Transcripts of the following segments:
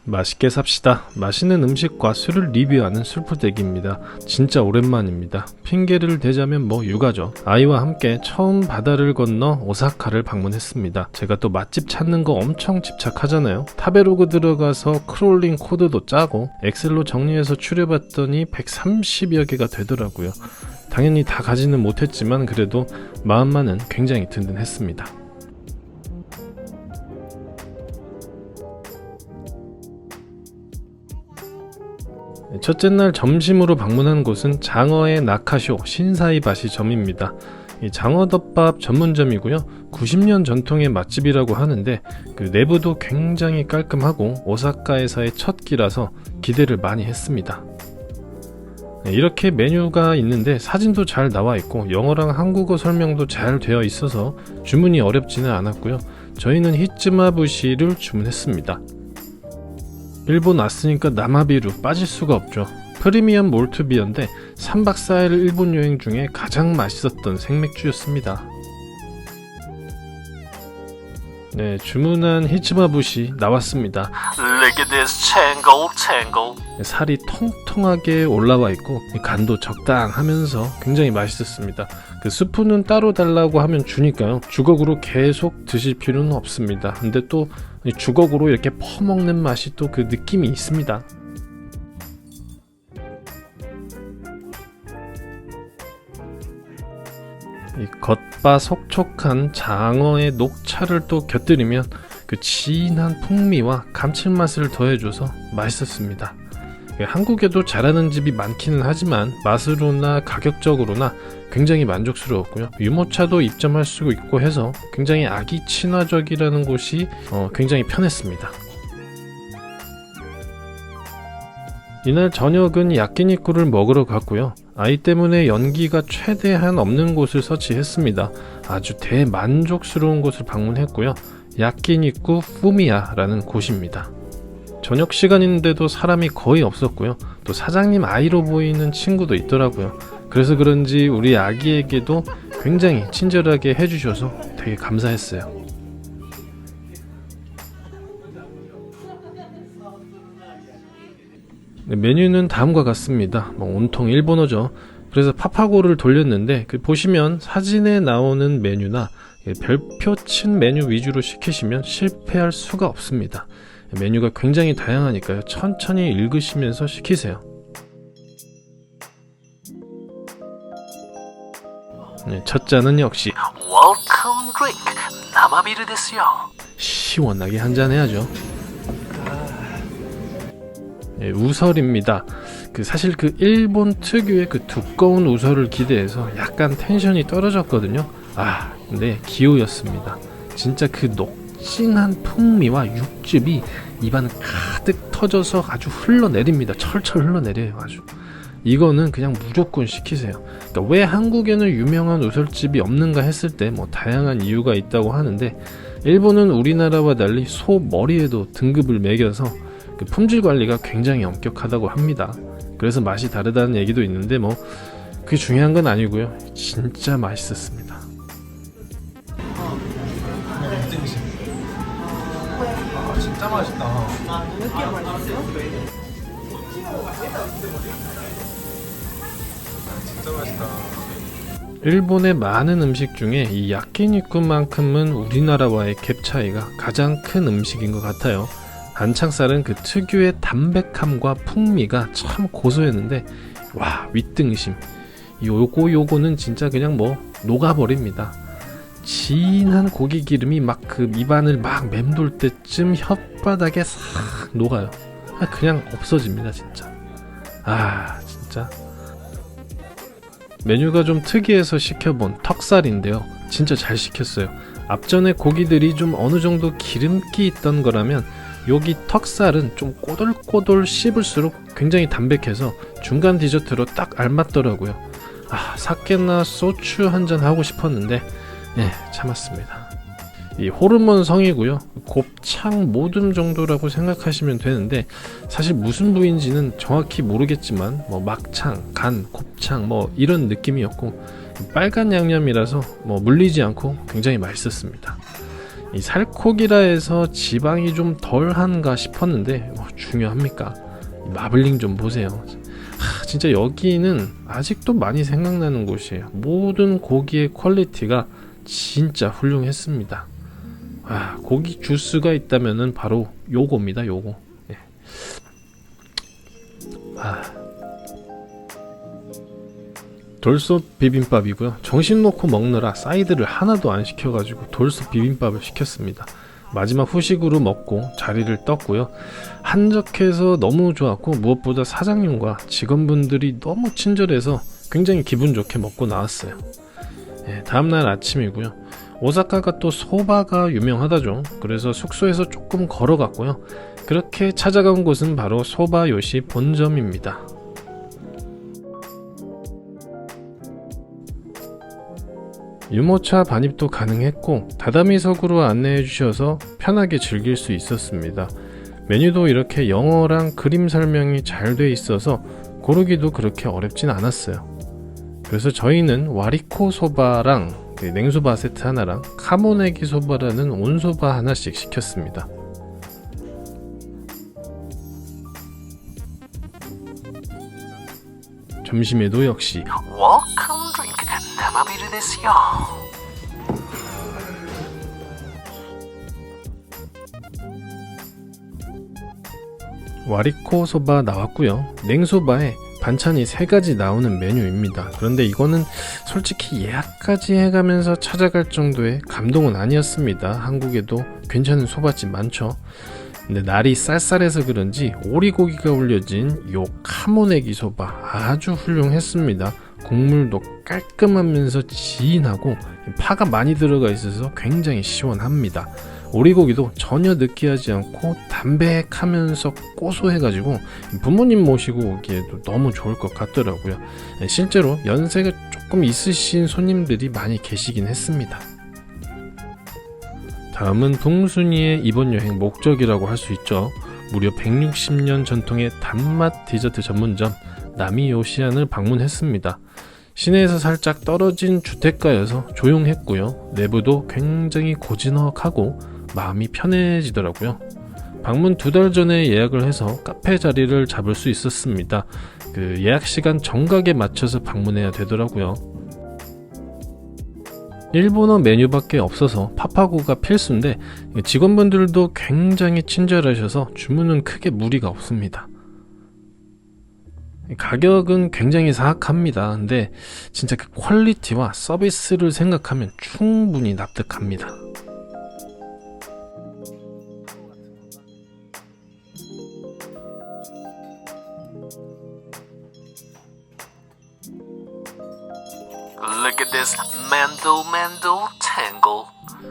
맛있게 삽시다. 맛있는 음식과 술을 리뷰하는 술포대기입니다. 진짜 오랜만입니다. 핑계를 대자면 육아죠. 아이와 함께 처음 바다를 건너 오사카를 방문했습니다. 제가 또 맛집 찾는 거 엄청 집착하잖아요. 타베로그 들어가서 크롤링 코드도 짜고 엑셀로 정리해서 추려봤더니 130여 개가 되더라고요. 당연히 다 가지는 못했지만 그래도 마음만은 굉장히 든든했습니다. 첫째 날 점심으로 방문한 곳은 장어의 나카쇼 신사이바시점입니다. 장어덮밥 전문점이고요. 90년 전통의 맛집이라고 하는데 그 내부도 굉장히 깔끔하고 오사카에서의 첫 끼라서 기대를 많이 했습니다. 이렇게 메뉴가 있는데 사진도 잘 나와 있고 영어랑 한국어 설명도 잘 되어 있어서 주문이 어렵지는 않았고요. 저희는 히츠마부시를 주문했습니다. 일본 왔으니까 나마비루 빠질 수가 없죠. 프리미엄 몰트 비어인데 3박 4일 일본 여행 중에 가장 맛있었던 생맥주였습니다. 네, 주문한 히츠마부시 나왔습니다. 살이 통통하게 올라와 있고 간도 적당하면서 굉장히 맛있었습니다. 그 스프는 따로 달라고 하면 주니까요. 주걱으로 계속 드실 필요는 없습니다. 근데 또 주걱으로 이렇게 퍼먹는 맛이 또 그 느낌이 있습니다. 이 겉바속촉한 장어의 녹차를 또 곁들이면 그 진한 풍미와 감칠맛을 더해줘서 맛있었습니다. 한국에도 잘하는 집이 많기는 하지만 맛으로나 가격적으로나 굉장히 만족스러웠고요. 유모차도 입점할 수 있고 해서 굉장히 아기 친화적이라는 곳이 굉장히 편했습니다. 이날 저녁은 야끼니쿠를 먹으러 갔고요. 아이 때문에 연기가 최대한 없는 곳을 서치했습니다. 아주 대만족스러운 곳을 방문했고요. 야끼니쿠 푸미야라는 곳입니다. 저녁 시간인데도 사람이 거의 없었고요. 또 사장님 아이로 보이는 친구도 있더라고요. 그래서 그런지 우리 아기에게도 굉장히 친절하게 해주셔서 되게 감사했어요. 메뉴는 다음과 같습니다. 온통 일본어죠. 그래서 파파고를 돌렸는데 보시면 사진에 나오는 메뉴나 별표 친 메뉴 위주로 시키시면 실패할 수가 없습니다. 메뉴가 굉장히 다양하니까요. 천천히 읽으시면서 시키세요. 첫 잔은 역시 웰컴 드링크 나마비루 데스요. 시원하게 한잔 해야죠. 우설입니다. 사실 일본 특유의 두꺼운 우설을 기대해서 약간 텐션이 떨어졌거든요. 근데 기호였습니다. 진짜 녹진한 풍미와 육즙이 입안 가득 터져서 아주 흘러내립니다. 철철 흘러내려요. 아주 이거는 그냥 무조건 시키세요. 그러니까 왜 한국에는 유명한 우설집이 없는가 했을 때 다양한 이유가 있다고 하는데 일본은 우리나라와 달리 소 머리에도 등급을 매겨서 품질 관리가 굉장히 엄격하다고 합니다. 그래서 맛이 다르다는 얘기도 있는데 그게 중요한 건 아니고요. 진짜 맛있었습니다. 진짜 맛있다. 느끼한 맛있어요? 진짜 맛있다. 일본의 많은 음식 중에 이 야끼니쿠만큼은 우리나라와의 갭 차이가 가장 큰 음식인 것 같아요. 안창살은 특유의 담백함과 풍미가 참 고소했는데 윗등심 요거는 진짜 그냥 녹아버립니다. 진한 고기 기름이 입안을 맴돌 때쯤 혓바닥에 싹 녹아요. 그냥 없어집니다 진짜. 진짜 메뉴가 좀 특이해서 시켜본 턱살인데요. 진짜 잘 시켰어요. 앞전에 고기들이 좀 어느 정도 기름기 있던 거라면 여기 턱살은 좀 꼬들꼬들 씹을수록 굉장히 담백해서 중간 디저트로 딱 알맞더라고요. 사케나 소주 한잔 하고 싶었는데 참았습니다. 이 호르몬 성이고요. 곱창 모듬 정도라고 생각하시면 되는데 사실 무슨 부위인지는 정확히 모르겠지만 막창, 간, 곱창 이런 느낌이었고 빨간 양념이라서 물리지 않고 굉장히 맛있었습니다. 이 살코기라 해서 지방이 좀 덜한가 싶었는데 중요합니까? 이 마블링 좀 보세요. 진짜 여기는 아직도 많이 생각나는 곳이에요. 모든 고기의 퀄리티가 진짜 훌륭했습니다. 고기 주스가 있다면은 바로 요거입니다. 요거. 예. 돌솥 비빔밥이고요. 정신 놓고 먹느라 사이드를 하나도 안 시켜가지고 돌솥 비빔밥을 시켰습니다. 마지막 후식으로 먹고 자리를 떴고요. 한적해서 너무 좋았고 무엇보다 사장님과 직원분들이 너무 친절해서 굉장히 기분 좋게 먹고 나왔어요. 다음날 아침이고요. 오사카가 또 소바가 유명하다죠. 그래서 숙소에서 조금 걸어갔고요. 그렇게 찾아간 곳은 바로 소바요시 본점입니다. 유모차 반입도 가능했고 다다미석으로 안내해 주셔서 편하게 즐길 수 있었습니다. 메뉴도 이렇게 영어랑 그림 설명이 잘 돼 있어서 고르기도 그렇게 어렵진 않았어요. 그래서 저희는 와리코 소바랑 냉소바 세트 하나랑 카모네기 소바라는 온소바 하나씩 시켰습니다. 점심에도 역시 Welcome drink. 나마비르 데스요. 와리코 소바 나왔고요. 냉소바에 반찬이 3가지 나오는 메뉴입니다. 그런데 이거는 솔직히 예약까지 해가면서 찾아갈 정도의 감동은 아니었습니다. 한국에도 괜찮은 소바집 많죠. 근데 날이 쌀쌀해서 그런지 오리고기가 올려진 요 카모네기 소바 아주 훌륭했습니다. 국물도 깔끔하면서 진하고 파가 많이 들어가 있어서 굉장히 시원합니다. 오리고기도 전혀 느끼하지 않고 담백하면서 고소해가지고 부모님 모시고 오기에도 너무 좋을 것 같더라고요. 실제로 연세가 조금 있으신 손님들이 많이 계시긴 했습니다. 다음은 붕순이의 이번 여행 목적이라고 할 수 있죠. 무려 160년 전통의 단맛 디저트 전문점 나미요시안을 방문했습니다. 시내에서 살짝 떨어진 주택가여서 조용했고요. 내부도 굉장히 고즈넉하고 마음이 편해지더라고요. 방문 2달 전에 예약을 해서 카페 자리를 잡을 수 있었습니다. 그 예약 시간 정각에 맞춰서 방문해야 되더라고요. 일본어 메뉴밖에 없어서 파파고가 필수인데 직원분들도 굉장히 친절하셔서 주문은 크게 무리가 없습니다. 가격은 굉장히 사악합니다. 근데 진짜 그 퀄리티와 서비스를 생각하면 충분히 납득합니다. Look at this Mando tangle.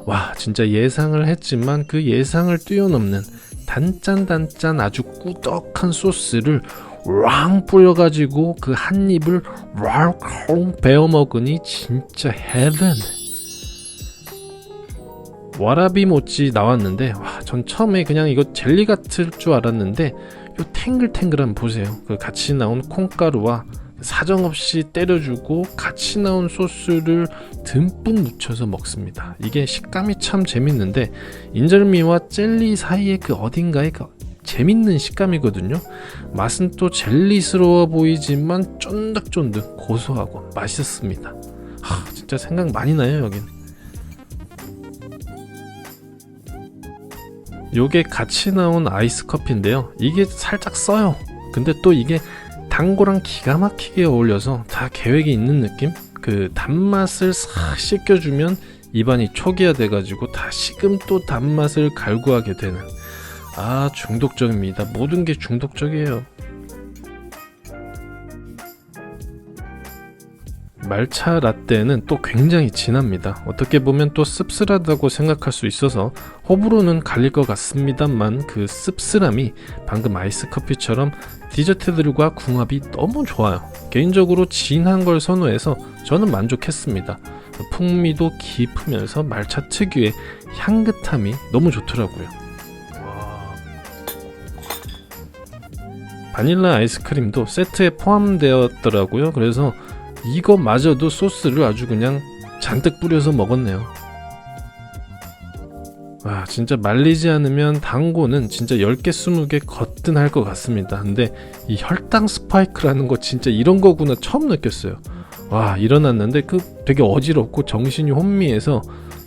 와, 진짜 예상을 했지만 그 예상을 뛰어넘는 단짠단짠 아주 꾸덕한 소스를 왕 뿌려가지고 그 한 입을 왈콩 베어 먹으니 진짜 헤븐. 와라비 모찌 나왔는데 전 처음에 그냥 이거 젤리 같을 줄 알았는데 요 탱글탱글한 보세요. 그 같이 나온 콩가루와 사정없이 때려주고 같이 나온 소스를 듬뿍 묻혀서 먹습니다. 이게 식감이 참 재밌는데 인절미와 젤리 사이에 그 어딘가에 그 재밌는 식감이거든요. 맛은 또 젤리스러워 보이지만 쫀득쫀득 고소하고 맛있었습니다. 진짜 생각 많이 나요. 여긴 요게 같이 나온 아이스 커피인데요. 이게 살짝 써요. 근데 또 이게 당고랑 기가 막히게 어울려서 다 계획이 있는 느낌? 그 단맛을 싹 씻겨주면 입안이 초기화돼가지고 다시금 또 단맛을 갈구하게 되는 중독적입니다. 모든 게 중독적이에요. 말차 라떼는 또 굉장히 진합니다. 어떻게 보면 또 씁쓸하다고 생각할 수 있어서 호불호는 갈릴 것 같습니다만 그 씁쓸함이 방금 아이스 커피처럼 디저트들과 궁합이 너무 좋아요. 개인적으로 진한 걸 선호해서 저는 만족했습니다. 풍미도 깊으면서 말차 특유의 향긋함이 너무 좋더라고요. 바닐라 아이스크림도 세트에 포함되었더라고요. 그래서 이거마저도 소스를 아주 그냥 잔뜩 뿌려서 먹었네요. 와, 진짜 말리지 않으면 당고는 진짜 10개 20개 거뜬할 것 같습니다. 근데 이 혈당 스파이크라는 거 진짜 이런 거구나 처음 느꼈어요. 와, 일어났는데 그 되게 어지럽고 정신이 혼미해서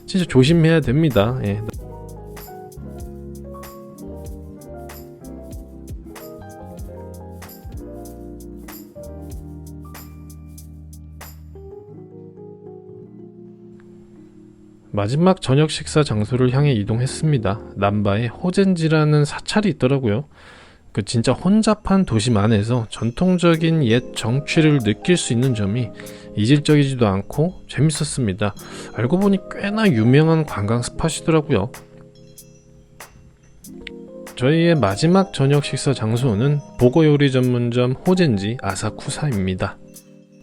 진짜 조심해야 됩니다. 예. 마지막 저녁 식사 장소를 향해 이동했습니다. 남바에 호젠지라는 사찰이 있더라고요. 그 진짜 혼잡한 도심 안에서 전통적인 옛 정취를 느낄 수 있는 점이 이질적이지도 않고 재밌었습니다. 알고 보니 꽤나 유명한 관광 스팟이더라고요. 저희의 마지막 저녁 식사 장소는 보고 요리 전문점 호젠지 아사쿠사입니다.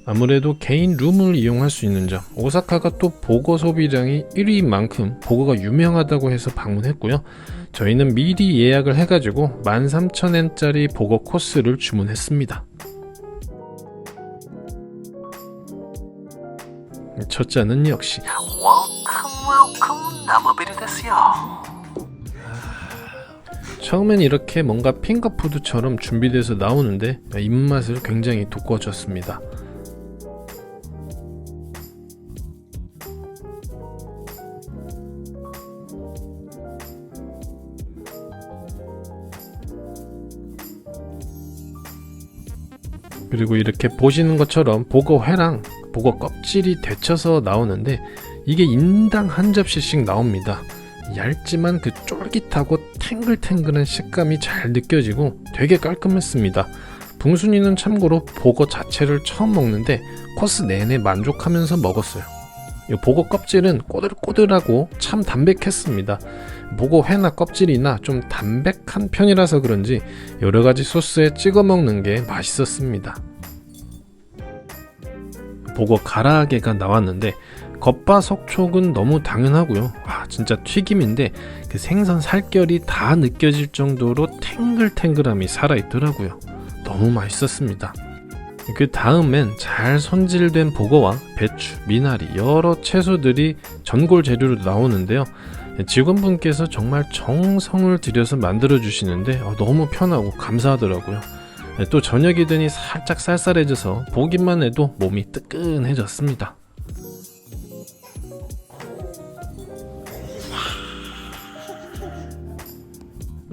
아무래도 개인 룸을 이용할 수 있는 점, 오사카가 또 보거 소비량이 1위인 만큼 보거가 유명하다고 해서 방문했고요. 저희는 미리 예약을 해가지고 13,000엔짜리 보거 코스를 주문했습니다. 첫 잔은 역시 웰컴 나마비르 데스요. 처음엔 이렇게 뭔가 핑거푸드처럼 준비돼서 나오는데 입맛을 굉장히 돋궈줬습니다. 그리고 이렇게 보시는 것처럼 보거회랑 보거 껍질이 데쳐서 나오는데 이게 인당 한 접시씩 나옵니다. 얇지만 그 쫄깃하고 탱글탱글한 식감이 잘 느껴지고 되게 깔끔했습니다. 붕순이는 참고로 보거 자체를 처음 먹는데 코스 내내 만족하면서 먹었어요. 이 보거 껍질은 꼬들꼬들하고 참 담백했습니다. 보거 회나 껍질이나 좀 담백한 편이라서 그런지 여러가지 소스에 찍어 먹는 게 맛있었습니다. 보거 가라아게가 나왔는데 겉바속촉은 너무 당연하고요. 와, 진짜 튀김인데 그 생선 살결이 다 느껴질 정도로 탱글탱글함이 살아있더라고요. 너무 맛있었습니다. 그 다음엔 잘 손질된 보거와 배추, 미나리, 여러 채소들이 전골 재료로 나오는데요. 직원분께서 정말 정성을 들여서 만들어 주시는데 너무 편하고 감사하더라고요. 또 저녁이 되니 살짝 쌀쌀해져서 보기만 해도 몸이 뜨끈해졌습니다.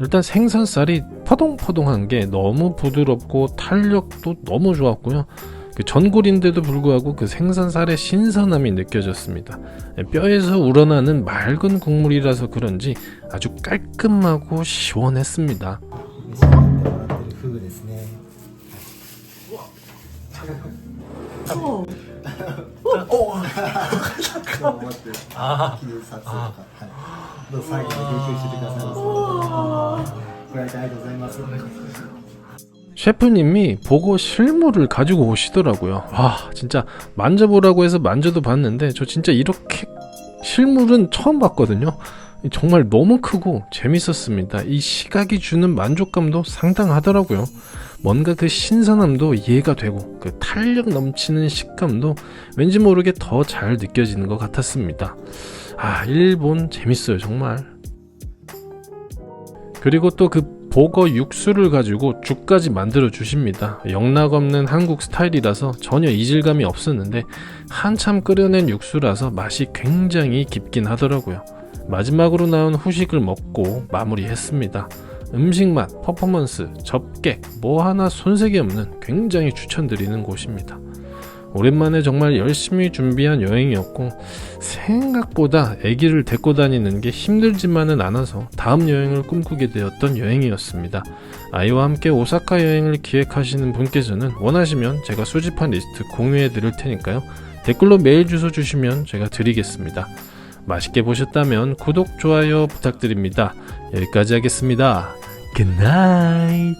일단 생선살이 포동포동한 게 너무 부드럽고 탄력도 너무 좋았고요. 그 전골인데도 불구하고 그 생선살의 신선함이 느껴졌습니다. 뼈에서 우러나는 맑은 국물이라서 그런지 아주 깔끔하고 시원했습니다. 셰프님이 보고 실물을 가지고 오시더라고요. 와, 진짜 만져보라고 해서 만져도 봤는데 저 진짜 이렇게 실물은 처음 봤거든요. 정말 너무 크고 재밌었습니다. 이 시각이 주는 만족감도 상당하더라고요. 뭔가 그 신선함도 이해가 되고 그 탄력 넘치는 식감도 왠지 모르게 더 잘 느껴지는 것 같았습니다. 아, 일본 재밌어요 정말. 그리고 또 그 보거 육수를 가지고 죽까지 만들어 주십니다. 영락없는 한국 스타일이라서 전혀 이질감이 없었는데 한참 끓여낸 육수라서 맛이 굉장히 깊긴 하더라고요. 마지막으로 나온 후식을 먹고 마무리했습니다. 음식맛, 퍼포먼스, 접객 뭐 하나 손색이 없는 굉장히 추천드리는 곳입니다. 오랜만에 정말 열심히 준비한 여행이었고 생각보다 아기를 데리고 다니는 게 힘들지만은 않아서 다음 여행을 꿈꾸게 되었던 여행이었습니다. 아이와 함께 오사카 여행을 기획하시는 분께서는 원하시면 제가 수집한 리스트 공유해 드릴 테니까요. 댓글로 메일 주소 주시면 제가 드리겠습니다. 맛있게 보셨다면 구독, 좋아요 부탁드립니다. 여기까지 하겠습니다. 굿나잇.